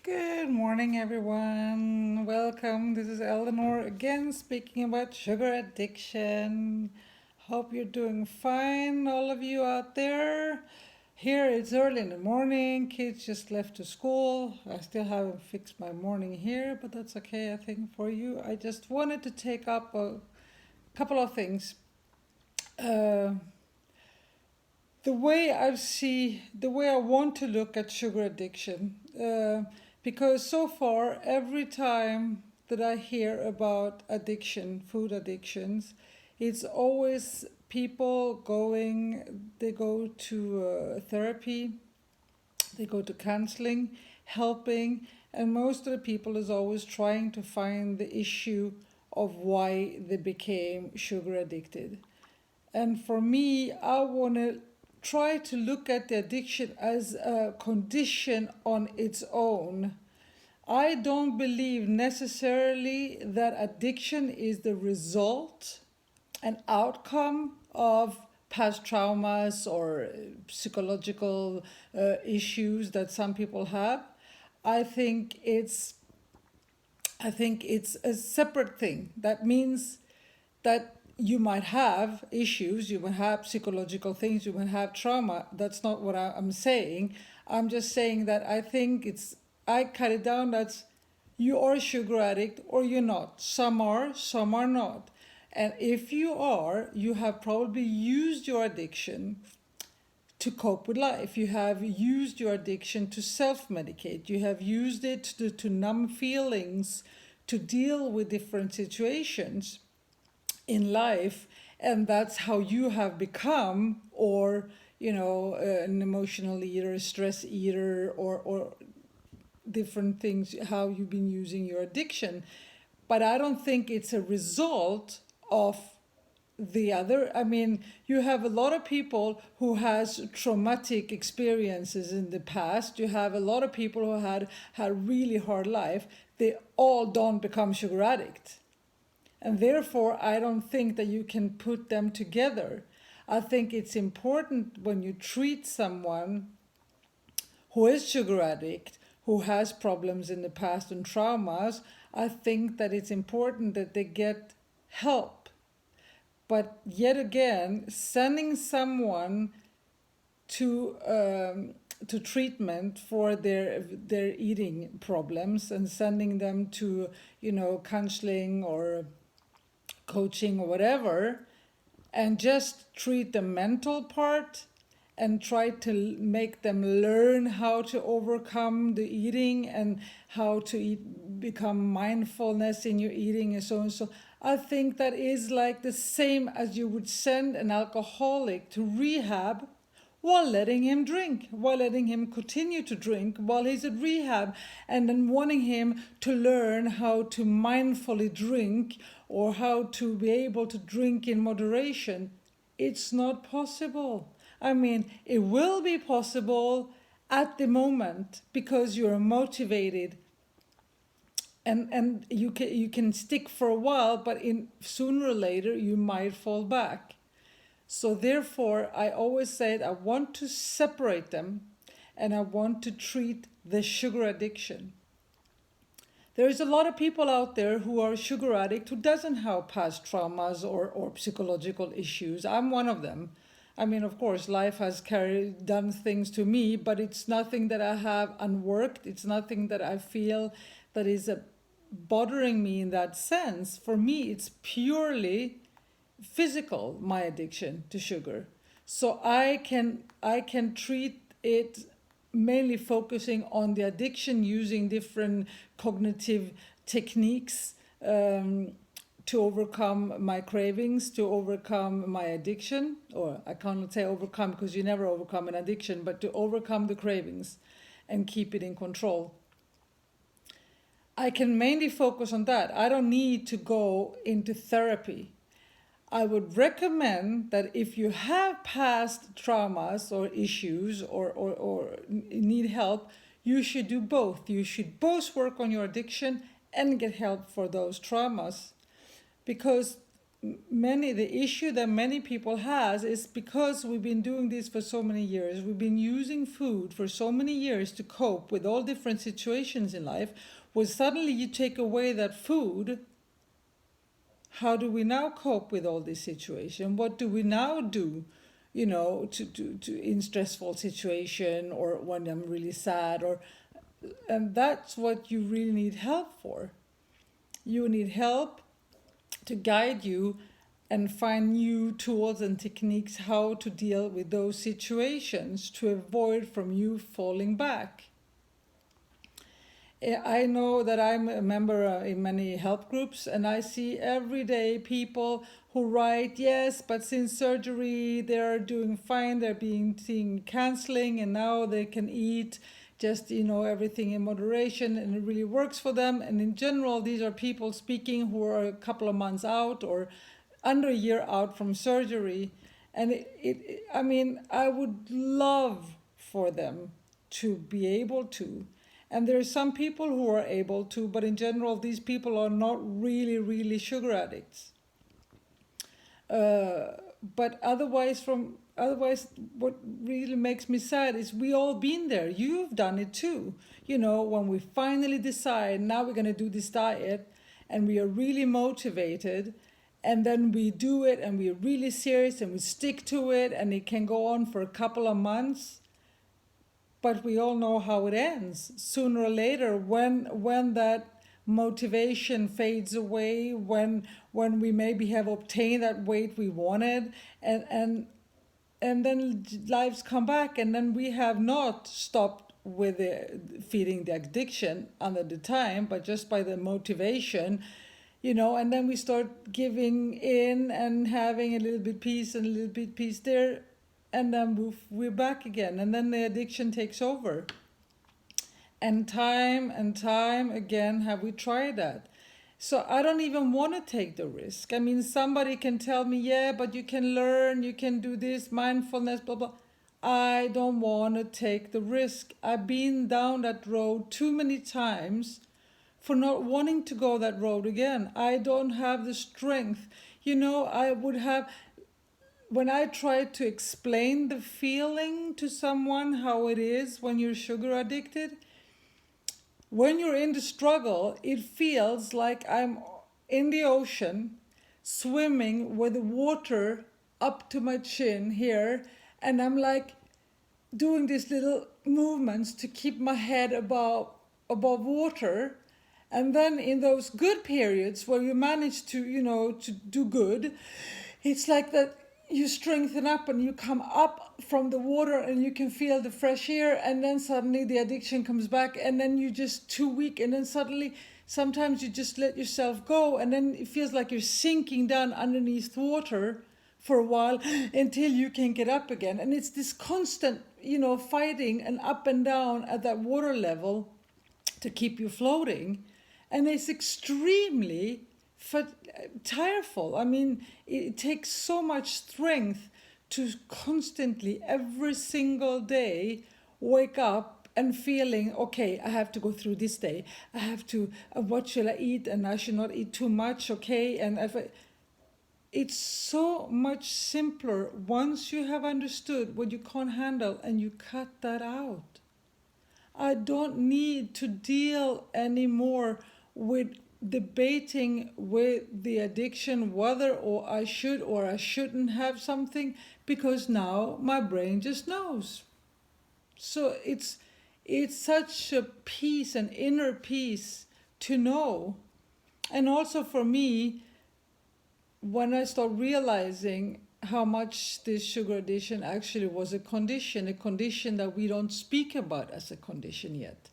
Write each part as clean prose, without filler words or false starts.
Good morning, everyone. Welcome. This is Eleanor again speaking about sugar addiction. Hope you're doing fine, all of you out there. Here it's early in the morning. Kids just left to school. I still haven't fixed my morning here, but that's okay, I think, for you. I just wanted to take up a couple of things. Uh, the way I want to look at sugar addiction, because so far, every time that I hear about addiction, food addictions, it's always people they go to therapy, they go to counseling, helping, and most of the people is always trying to find the issue of why they became sugar addicted. And for me, I want to try to look at the addiction as a condition on its own. I don't believe necessarily that addiction is the result, an outcome of past traumas or psychological issues that some people have. I think it's I think it's a separate thing. That means that you might have issues, you might have psychological things, you might have trauma. That's not what I'm saying. I'm just saying that I cut it down that you are a sugar addict or you're not. Some are not. And if you are, you have probably used your addiction to cope with life. You have used your addiction to self medicate. You have used it to numb feelings, to deal with different situations in life, and that's how you have become, or an emotional eater, a stress eater, or different things, how you've been using your addiction. But I don't think it's a result of the other. I mean, you have a lot of people who has traumatic experiences in the past. You have a lot of people who had a really hard life. They all don't become sugar addict. And therefore, I don't think that you can put them together. I think it's important when you treat someone who is sugar addict, who has problems in the past and traumas, I think that it's important that they get help. But yet again, sending someone to treatment for their eating problems and sending them to counseling or coaching or whatever, and just treat the mental part and try to make them learn how to overcome the eating and how to become mindfulness in your eating and so on. So I think that is like the same as you would send an alcoholic to rehab while letting him drink, while letting him continue to drink while he's at rehab, and then wanting him to learn how to mindfully drink or how to be able to drink in moderation. It's not possible. I mean, it will be possible at the moment because you're motivated, and you can stick for a while, but sooner or later you might fall back. So therefore, I always said I want to separate them, and I want to treat the sugar addiction. There's a lot of people out there who are sugar addict who doesn't have past traumas or psychological issues. I'm one of them. I mean, of course, life has done things to me, but it's nothing that I have unworked. It's nothing that I feel that is bothering me in that sense. For me, it's purely physical, my addiction to sugar. So I can treat it mainly focusing on the addiction using different cognitive techniques, to overcome my cravings, to overcome my addiction. Or I cannot say overcome because you never overcome an addiction, but to overcome the cravings and keep it in control. I can mainly focus on that. I don't need to go into therapy. I would recommend that if you have past traumas or issues or need help, you should do both. You should both work on your addiction and get help for those traumas. Because the issue that many people has is because we've been doing this for so many years. We've been using food for so many years to cope with all different situations in life. When suddenly you take away that food, how do we now cope with all this situation? What do we now do, to in stressful situation, or when I'm really sad, and that's what you really need help for. You need help to guide you and find new tools and techniques how to deal with those situations to avoid from you falling back. I know that I'm a member in many help groups, and I see every day people who write, yes, but since surgery they're doing fine, they're being seeing counseling, and now they can eat just everything in moderation, and it really works for them. And in general, these are people speaking who are a couple of months out or under a year out from surgery, and I would love for them to be able to. And there are some people who are able to, but in general, these people are not really, really sugar addicts. But otherwise, what really makes me sad is we all been there. You've done it too. When we finally decide now we're going to do this diet, and we are really motivated, and then we do it, and we're really serious, and we stick to it, and it can go on for a couple of months. But we all know how it ends. Sooner or later, when that motivation fades away, when we maybe have obtained that weight we wanted, and then lives come back, and then we have not stopped with feeding the addiction under the time, but just by the motivation, and then we start giving in and having a little bit peace and a little bit peace there, and then we're back again, and then the addiction takes over. And time again have we tried that. So I don't even want to take the risk. Somebody can tell me, yeah, but you can learn, you can do this, mindfulness, blah, blah. I don't want to take the risk. I've been down that road too many times for not wanting to go that road again. I don't have the strength. I would have... When I try to explain the feeling to someone, how it is when you're sugar addicted, when you're in the struggle, it feels like I'm in the ocean, swimming with water up to my chin here, and I'm like doing these little movements to keep my head above water. And then in those good periods where you manage to, to do good, it's like that you strengthen up and you come up from the water and you can feel the fresh air, and then suddenly the addiction comes back, and then you're just too weak, and then suddenly sometimes you just let yourself go, and then it feels like you're sinking down underneath water for a while until you can get up again. And it's this constant, fighting and up and down at that water level to keep you floating. And it's extremely tireful. It takes so much strength to constantly, every single day, wake up and feeling, okay, I have to go through this day. I have to, what should I eat? And I should not eat too much, okay? And it's so much simpler once you have understood what you can't handle and you cut that out. I don't need to deal anymore with debating with the addiction whether or I should or I shouldn't have something, because now my brain just knows. So it's such a peace, an inner peace to know. And also for me, when I start realizing how much this sugar addiction actually was a condition that we don't speak about as a condition yet,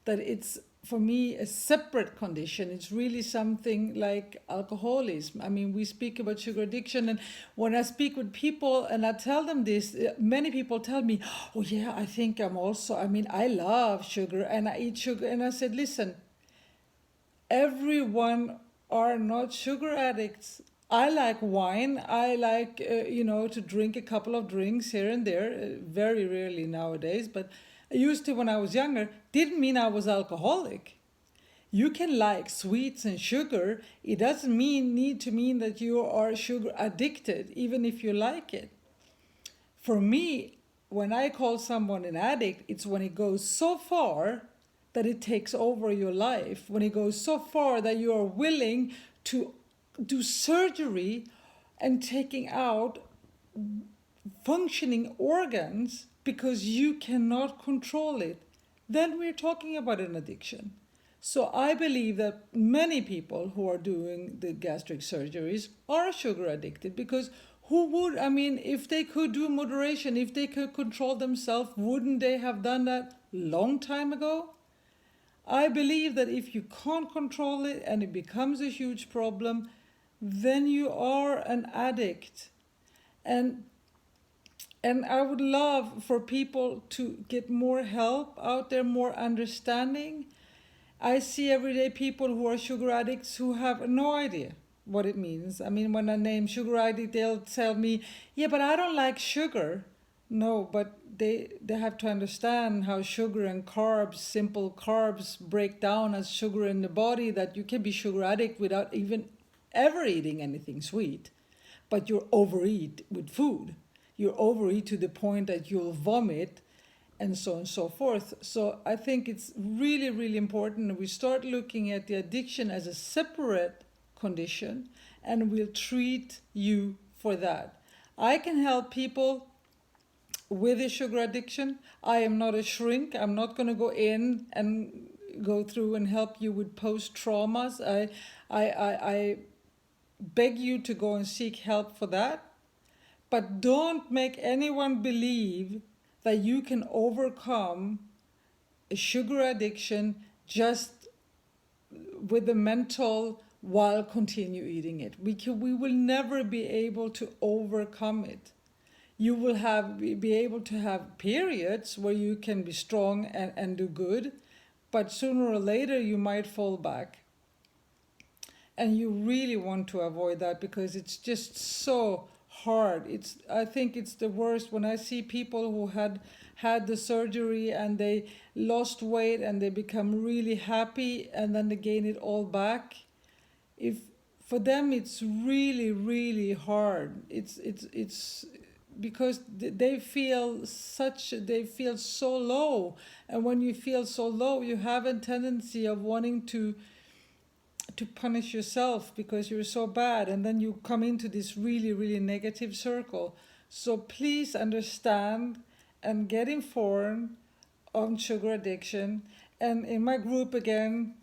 that it's, for me, a separate condition. It's really something like alcoholism. We speak about sugar addiction, and when I speak with people and I tell them this, many people tell me, oh yeah, I think I'm also, I love sugar and I eat sugar. And I said, listen, everyone are not sugar addicts. I like wine. I like, to drink a couple of drinks here and there, very rarely nowadays, but I used to when I was younger. Didn't mean I was alcoholic. You can like sweets and sugar. It doesn't need to mean that you are sugar addicted, even if you like it. For me, when I call someone an addict, it's when it goes so far that it takes over your life, when it goes so far that you are willing to do surgery and taking out functioning organs because you cannot control it, then we're talking about an addiction. So I believe that many people who are doing the gastric surgeries are sugar addicted, because who would, I mean, if they could do moderation, if they could control themselves, wouldn't they have done that long time ago? I believe that if you can't control it and it becomes a huge problem, then you are an addict. And I would love for people to get more help out there, more understanding. I see everyday people who are sugar addicts who have no idea what it means. I mean, when I name sugar addict, they'll tell me, yeah, but I don't like sugar. No, but they have to understand how sugar and carbs, simple carbs, break down as sugar in the body, that you can be sugar addict without even ever eating anything sweet. But you overeat with food. You overeat to the point that you'll vomit, and so on and so forth. So I think it's really, really important that we start looking at the addiction as a separate condition, and we'll treat you for that. I can help people with a sugar addiction. I am not a shrink. I'm not going to go in and go through and help you with post traumas. I beg you to go and seek help for that. But don't make anyone believe that you can overcome a sugar addiction just with the mental while continue eating it. We will never be able to overcome it. You will be able to have periods where you can be strong and do good, but sooner or later you might fall back. And you really want to avoid that, because it's just so hard. I think it's the worst when I see people who had the surgery and they lost weight and they become really happy and then they gain it all back. If for them it's really hard. It's because they feel so low, and when you feel so low, you have a tendency of wanting to punish yourself because you're so bad, and then you come into this really negative circle. So please understand and get informed on sugar addiction. And in my group, again,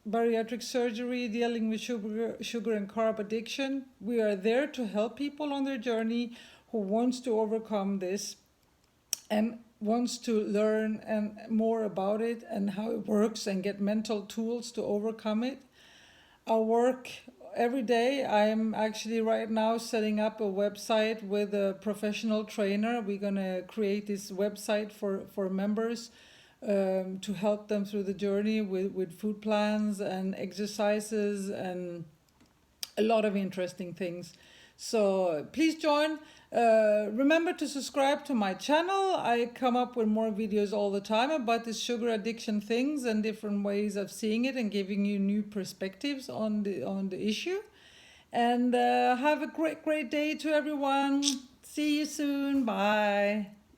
bariatric surgery, dealing with sugar and carb addiction, we are there to help people on their journey who wants to overcome this and wants to learn and more about it and how it works and get mental tools to overcome it. I work every day. I'm actually right now setting up a website with a professional trainer. We're going to create this website for members to help them through the journey with food plans and exercises and a lot of interesting things. So please join. Remember to subscribe to my channel. I come up with more videos all the time about this sugar addiction things and different ways of seeing it and giving you new perspectives on the issue. And have a great day to everyone. See you soon. Bye.